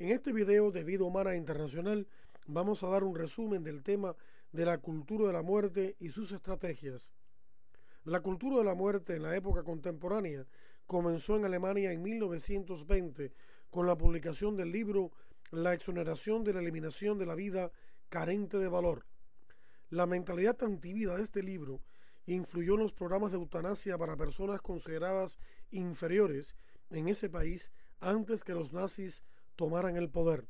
En este video de Vida Humana Internacional vamos a dar un resumen del tema de la cultura de la muerte y sus estrategias. La cultura de la muerte en la época contemporánea comenzó en Alemania en 1920 con la publicación del libro La exoneración de la eliminación de la vida carente de valor. La mentalidad antivida de este libro influyó en los programas de eutanasia para personas consideradas inferiores en ese país antes que los nazis tomaran el poder.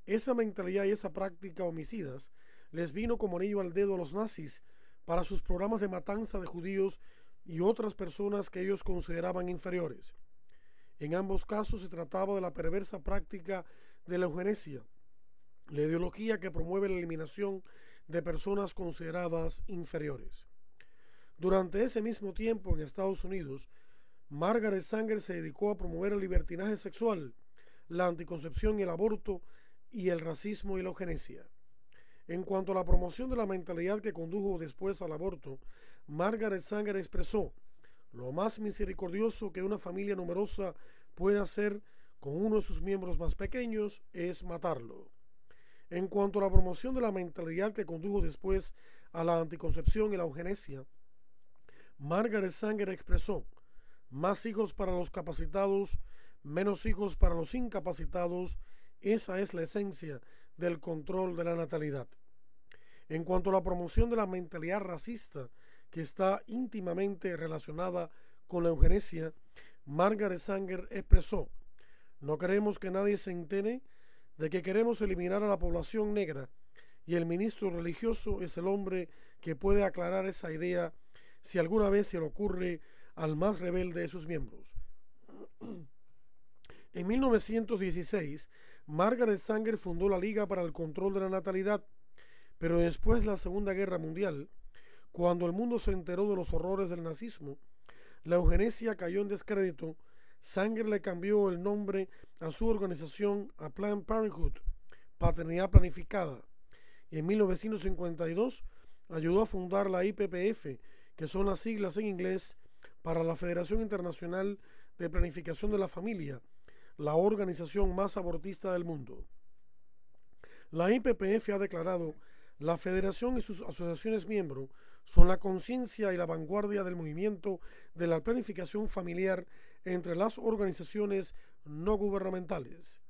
Esa mentalidad y esa práctica homicidas les vino como anillo al dedo a los nazis para sus programas de matanza de judíos y otras personas que ellos consideraban inferiores. En ambos casos se trataba de la perversa práctica de la eugenesia, la ideología que promueve la eliminación de personas consideradas inferiores. Durante ese mismo tiempo en Estados Unidos, Margaret Sanger se dedicó a promover el libertinaje sexual, la anticoncepción y el aborto y el racismo y la eugenesia. En cuanto a la promoción de la mentalidad que condujo después al aborto, Margaret Sanger expresó: lo más misericordioso que una familia numerosa puede hacer con uno de sus miembros más pequeños es matarlo. En cuanto a la promoción de la mentalidad que condujo después a la anticoncepción y la eugenesia, Margaret Sanger expresó: más hijos para los capacitados, menos hijos para los incapacitados. Esa es la esencia del control de la natalidad. En cuanto a la promoción de la mentalidad racista, que está íntimamente relacionada con la eugenesia, Margaret Sanger expresó: no queremos que nadie se entere de que queremos eliminar a la población negra, y el ministro religioso es el hombre que puede aclarar esa idea si alguna vez se le ocurre al más rebelde de sus miembros. En 1916, Margaret Sanger fundó la Liga para el Control de la Natalidad, pero después de la Segunda Guerra Mundial, cuando el mundo se enteró de los horrores del nazismo, la eugenesia cayó en descrédito. Sanger le cambió el nombre a su organización a Planned Parenthood, Paternidad Planificada, y en 1952 ayudó a fundar la IPPF, que son las siglas en inglés para la Federación Internacional de Planificación de la Familia, la organización más abortista del mundo. La IPPF ha declarado: la Federación y sus asociaciones miembros son la conciencia y la vanguardia del movimiento de la planificación familiar entre las organizaciones no gubernamentales.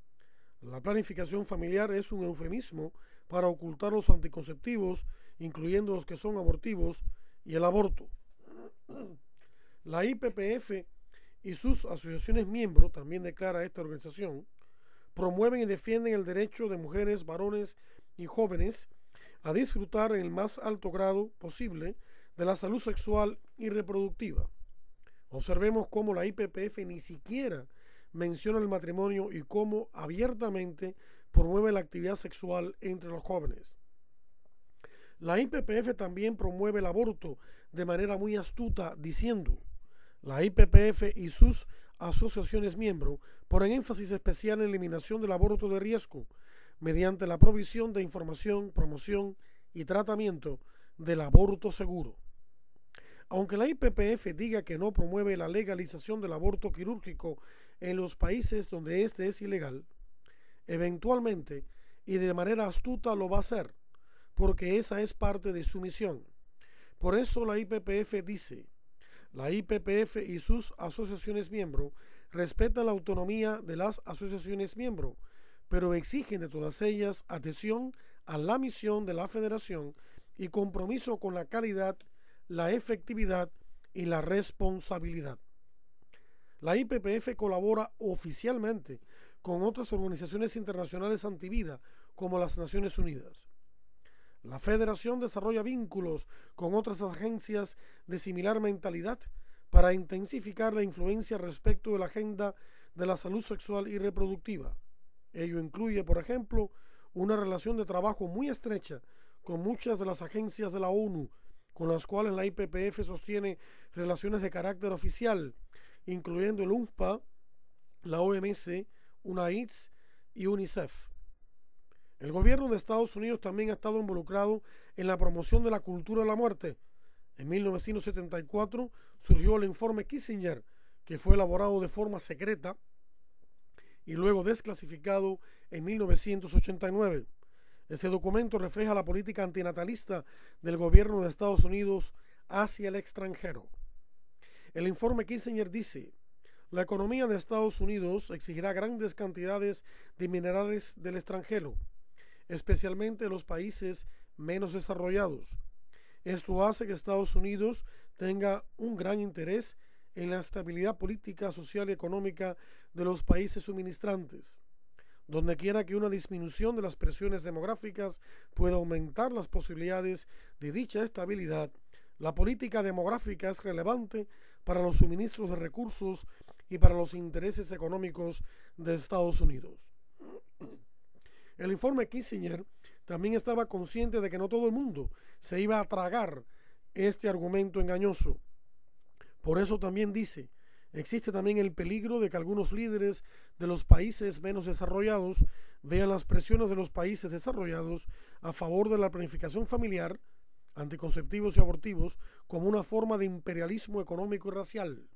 La planificación familiar es un eufemismo para ocultar los anticonceptivos, incluyendo los que son abortivos, y el aborto. La IPPF y sus asociaciones miembros, también declara esta organización, promueven y defienden el derecho de mujeres, varones y jóvenes a disfrutar en el más alto grado posible de la salud sexual y reproductiva. Observemos cómo la IPPF ni siquiera menciona el matrimonio y cómo abiertamente promueve la actividad sexual entre los jóvenes. La IPPF también promueve el aborto de manera muy astuta, diciendo: la IPPF y sus asociaciones miembros ponen énfasis especial en la eliminación del aborto de riesgo mediante la provisión de información, promoción y tratamiento del aborto seguro. Aunque la IPPF diga que no promueve la legalización del aborto quirúrgico en los países donde este es ilegal, eventualmente y de manera astuta lo va a hacer, porque esa es parte de su misión. Por eso la IPPF dice: la IPPF y sus asociaciones miembros respetan la autonomía de las asociaciones miembros, pero exigen de todas ellas atención a la misión de la federación y compromiso con la calidad, la efectividad y la responsabilidad. La IPPF colabora oficialmente con otras organizaciones internacionales antivida, como las Naciones Unidas. La Federación desarrolla vínculos con otras agencias de similar mentalidad para intensificar la influencia respecto de la agenda de la salud sexual y reproductiva. Ello incluye, por ejemplo, una relación de trabajo muy estrecha con muchas de las agencias de la ONU, con las cuales la IPPF sostiene relaciones de carácter oficial, incluyendo el UNFPA, la OMS, UNAIDS y UNICEF. El gobierno de Estados Unidos también ha estado involucrado en la promoción de la cultura de la muerte. En 1974 surgió el informe Kissinger, que fue elaborado de forma secreta y luego desclasificado en 1989. Ese documento refleja la política antinatalista del gobierno de Estados Unidos hacia el extranjero. El informe Kissinger dice: la economía de Estados Unidos exigirá grandes cantidades de minerales del extranjero, especialmente de los países menos desarrollados. Esto hace que Estados Unidos tenga un gran interés en la estabilidad política, social y económica de los países suministrantes. Donde quiera que una disminución de las presiones demográficas pueda aumentar las posibilidades de dicha estabilidad, la política demográfica es relevante para los suministros de recursos y para los intereses económicos de Estados Unidos. El informe Kissinger también estaba consciente de que no todo el mundo se iba a tragar este argumento engañoso. Por eso también dice: existe también el peligro de que algunos líderes de los países menos desarrollados vean las presiones de los países desarrollados a favor de la planificación familiar, anticonceptivos y abortivos como una forma de imperialismo económico y racial.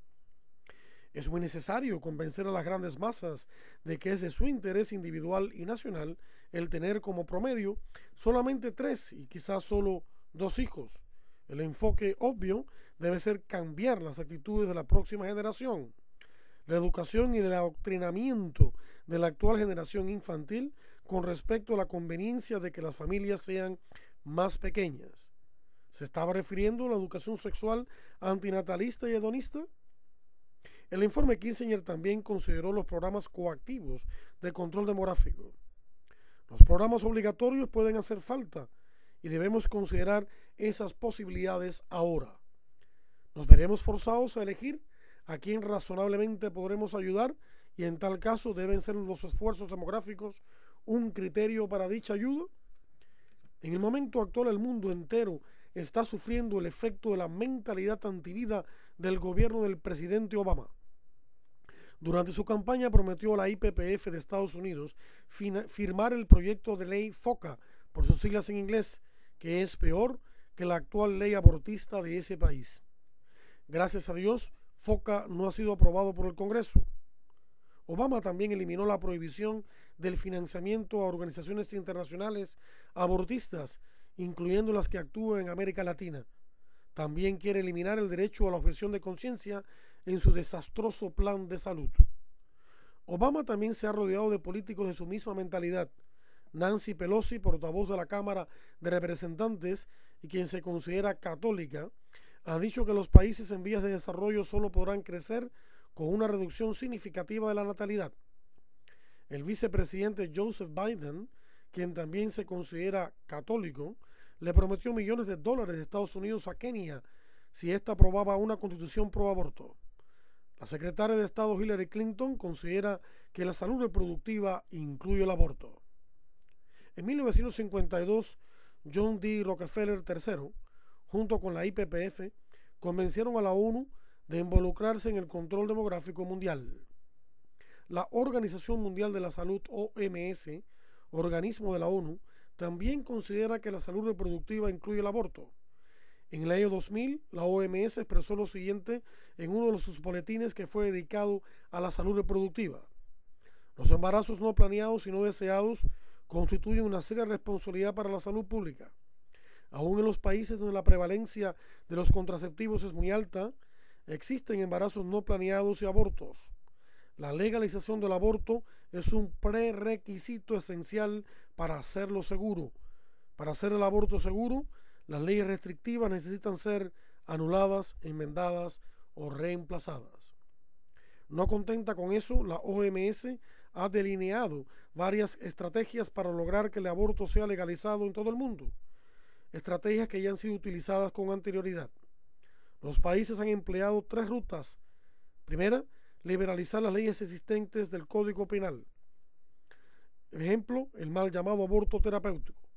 Es muy necesario convencer a las grandes masas de que es de su interés individual y nacional el tener como promedio solamente 3 y quizás solo 2 hijos. El enfoque obvio debe ser cambiar las actitudes de la próxima generación. La educación y el adoctrinamiento de la actual generación infantil con respecto a la conveniencia de que las familias sean más pequeñas. ¿Se estaba refiriendo a la educación sexual antinatalista y hedonista? El informe Kissinger también consideró los programas coactivos de control demográfico. Los programas obligatorios pueden hacer falta y debemos considerar esas posibilidades ahora. Nos veremos forzados a elegir a quién razonablemente podremos ayudar y en tal caso deben ser los esfuerzos demográficos un criterio para dicha ayuda. En el momento actual el mundo entero está sufriendo el efecto de la mentalidad antivida del gobierno del presidente Obama. Durante su campaña prometió a la IPPF de Estados Unidos firmar el proyecto de ley FOCA, por sus siglas en inglés, que es peor que la actual ley abortista de ese país. Gracias a Dios, FOCA no ha sido aprobado por el Congreso. Obama también eliminó la prohibición del financiamiento a organizaciones internacionales abortistas, incluyendo las que actúan en América Latina. También quiere eliminar el derecho a la objeción de conciencia en su desastroso plan de salud. Obama también se ha rodeado de políticos de su misma mentalidad. Nancy Pelosi, portavoz de la Cámara de Representantes y quien se considera católica, ha dicho que los países en vías de desarrollo solo podrán crecer con una reducción significativa de la natalidad. El vicepresidente Joseph Biden, quien también se considera católico, le prometió millones de dólares de Estados Unidos a Kenia si ésta aprobaba una constitución pro aborto. La secretaria de Estado Hillary Clinton considera que la salud reproductiva incluye el aborto. En 1952, John D. Rockefeller III, junto con la IPPF, convencieron a la ONU de involucrarse en el control demográfico mundial. La Organización Mundial de la Salud, OMS, organismo de la ONU, también considera que la salud reproductiva incluye el aborto. En el año 2000, la OMS expresó lo siguiente en uno de sus boletines que fue dedicado a la salud reproductiva: los embarazos no planeados y no deseados constituyen una seria responsabilidad para la salud pública. Aún en los países donde la prevalencia de los contraceptivos es muy alta, existen embarazos no planeados y abortos. La legalización del aborto es un prerequisito esencial para hacerlo seguro. Para hacer el aborto seguro, las leyes restrictivas necesitan ser anuladas, enmendadas o reemplazadas. No contenta con eso, la OMS ha delineado varias estrategias para lograr que el aborto sea legalizado en todo el mundo. Estrategias que ya han sido utilizadas con anterioridad. Los países han empleado 3 rutas. Primera, liberalizar las leyes existentes del Código Penal. Ejemplo, el mal llamado aborto terapéutico.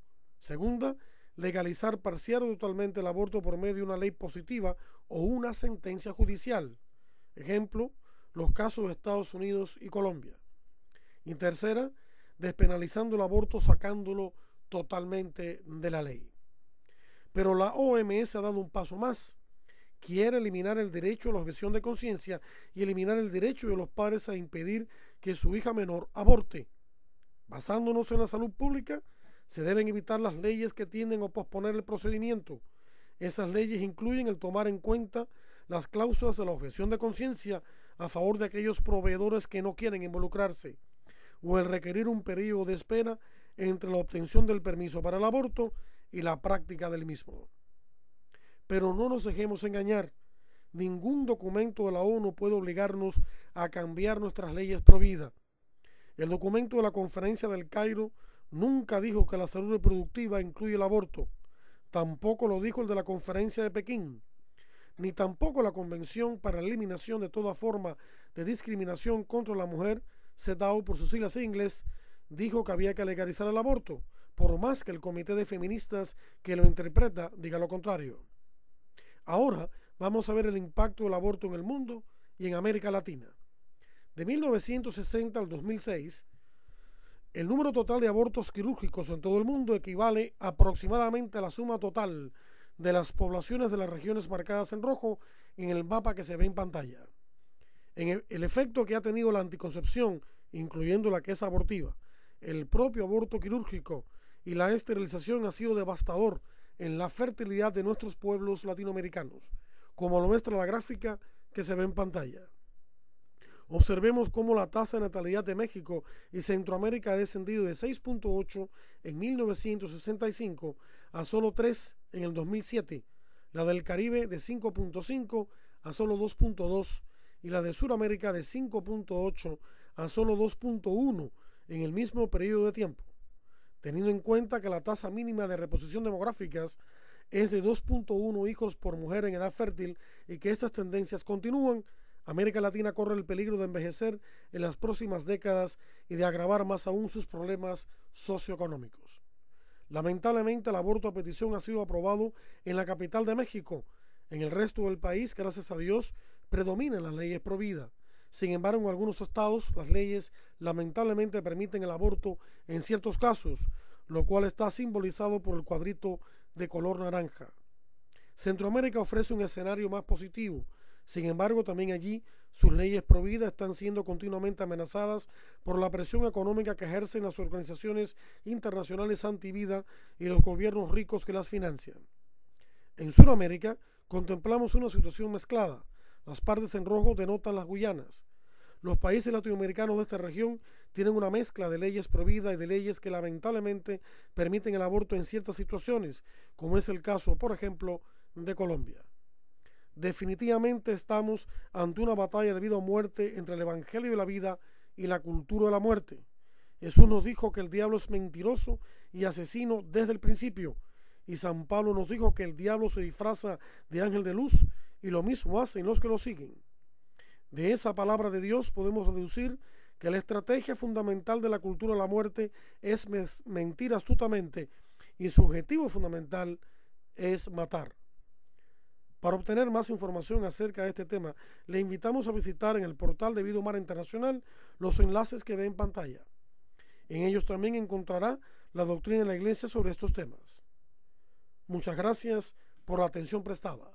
Segunda, legalizar parcial o totalmente el aborto por medio de una ley positiva o una sentencia judicial. Ejemplo, los casos de Estados Unidos y Colombia. Y tercera, despenalizando el aborto sacándolo totalmente de la ley. Pero la OMS ha dado un paso más. Quiere eliminar el derecho a la objeción de conciencia y eliminar el derecho de los padres a impedir que su hija menor aborte. Basándonos en la salud pública, se deben evitar las leyes que tienden a posponer el procedimiento. Esas leyes incluyen el tomar en cuenta las cláusulas de la objeción de conciencia a favor de aquellos proveedores que no quieren involucrarse, o el requerir un periodo de espera entre la obtención del permiso para el aborto y la práctica del mismo. Pero no nos dejemos engañar. Ningún documento de la ONU puede obligarnos a cambiar nuestras leyes pro vida. El documento de la Conferencia del Cairo nunca dijo que la salud reproductiva incluye el aborto. Tampoco lo dijo el de la Conferencia de Pekín, ni tampoco la Convención para la Eliminación de toda forma de discriminación contra la mujer, CEDAW por sus siglas en inglés, dijo que había que legalizar el aborto, por más que el Comité de Feministas que lo interpreta diga lo contrario. Ahora vamos a ver el impacto del aborto en el mundo y en América Latina. De 1960 al 2006, el número total de abortos quirúrgicos en todo el mundo equivale aproximadamente a la suma total de las poblaciones de las regiones marcadas en rojo en el mapa que se ve en pantalla. El efecto que ha tenido la anticoncepción, incluyendo la que es abortiva, el propio aborto quirúrgico y la esterilización ha sido devastador en la fertilidad de nuestros pueblos latinoamericanos, como lo muestra la gráfica que se ve en pantalla. Observemos cómo la tasa de natalidad de México y Centroamérica ha descendido de 6.8 en 1965 a solo 3 en el 2007, la del Caribe de 5.5 a solo 2.2 y la de Sudamérica de 5.8 a solo 2.1 en el mismo periodo de tiempo. Teniendo en cuenta que la tasa mínima de reposición demográficas es de 2.1 hijos por mujer en edad fértil y que estas tendencias continúan, América Latina corre el peligro de envejecer en las próximas décadas y de agravar más aún sus problemas socioeconómicos. Lamentablemente, el aborto a petición ha sido aprobado en la capital de México. En el resto del país, gracias a Dios, predominan las leyes pro vida. Sin embargo, en algunos estados, las leyes lamentablemente permiten el aborto en ciertos casos, lo cual está simbolizado por el cuadrito de color naranja. Centroamérica ofrece un escenario más positivo. Sin embargo, también allí sus leyes pro vida están siendo continuamente amenazadas por la presión económica que ejercen las organizaciones internacionales antivida y los gobiernos ricos que las financian. En Sudamérica contemplamos una situación mezclada. Las partes en rojo denotan las Guyanas. Los países latinoamericanos de esta región tienen una mezcla de leyes pro vida y de leyes que lamentablemente permiten el aborto en ciertas situaciones, como es el caso, por ejemplo, de Colombia. Definitivamente estamos ante una batalla de vida o muerte entre el Evangelio de la vida y la cultura de la muerte. Jesús nos dijo que el diablo es mentiroso y asesino desde el principio, y San Pablo nos dijo que el diablo se disfraza de ángel de luz y lo mismo hacen los que lo siguen. De esa palabra de Dios podemos deducir que la estrategia fundamental de la cultura de la muerte es mentir astutamente y su objetivo fundamental es matar. Para obtener más información acerca de este tema, le invitamos a visitar en el portal de Vida Humana Internacional los enlaces que ve en pantalla. En ellos también encontrará la doctrina de la Iglesia sobre estos temas. Muchas gracias por la atención prestada.